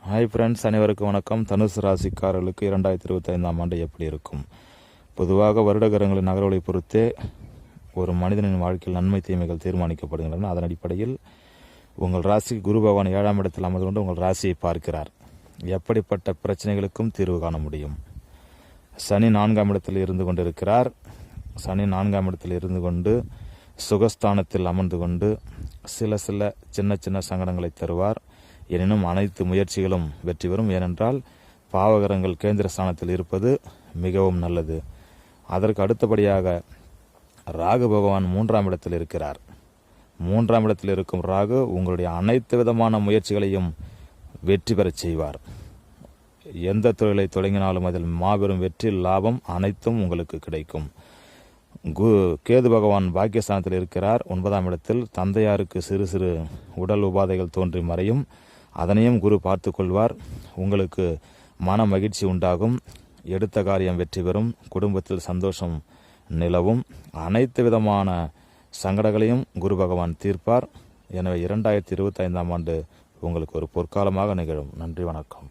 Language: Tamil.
ஹாய் ஃப்ரெண்ட்ஸ், அனைவருக்கும் வணக்கம். தனுசு ராசிக்காரர்களுக்கு 2025ஆம் ஆண்டு எப்படி இருக்கும்? பொதுவாக வருடகரங்களின் நகர்வுகளை பொறுத்தே ஒரு மனிதனின் வாழ்க்கையில் நன்மை தீமைகள் தீர்மானிக்கப்படுகின்றன. அதன் அடிப்படையில் உங்கள் ராசிக்கு குரு பகவான் 7ஆம் இடத்தில் அமர்ந்து கொண்டு உங்கள் ராசியை பார்க்கிறார். எப்படிப்பட்ட பிரச்சனைகளுக்கும் தீர்வு காண முடியும். சனி 4ஆம் இடத்தில் இருந்து கொண்டிருக்கிறார். சனி 4ஆம் இடத்தில் இருந்து கொண்டு சுகஸ்தானத்தில் அமர்ந்து கொண்டு சில சின்ன சின்ன சங்கடங்களை தருவார். எனினும் அனைத்து முயற்சிகளும் வெற்றி பெறும். ஏனென்றால் பாவகரங்கள் கேந்திர ஸ்தானத்தில் இருப்பது மிகவும் நல்லது. அதற்கு அடுத்தபடியாக ராகு பகவான் 3ஆம் இடத்தில் இருக்கிறார். 3ஆம் இடத்தில் இருக்கும் ராகு உங்களுடைய அனைத்து விதமான முயற்சிகளையும் வெற்றி பெறச் செய்வார். எந்த தொழிலை தொடங்கினாலும் அதில் மாபெரும் வெற்றி லாபம் அனைத்தும் உங்களுக்கு கிடைக்கும். கேது பகவான் பாக்கியஸ்தானத்தில் இருக்கிறார். 9ஆம் இடத்தில் தந்தையாருக்கு சிறு சிறு உடல் உபாதைகள் தோன்றி மறையும். அதனையும் குரு பார்த்து கொள்வார். உங்களுக்கு மன மகிழ்ச்சி உண்டாகும். எடுத்த காரியம் வெற்றி பெறும். குடும்பத்தில் சந்தோஷம் நிலவும். அனைத்து விதமான சங்கடங்களையும் குரு பகவான் தீர்ப்பார். எனவே 2025ஆம் ஆண்டு உங்களுக்கு ஒரு பொற்காலமாக நிகழும். நன்றி, வணக்கம்.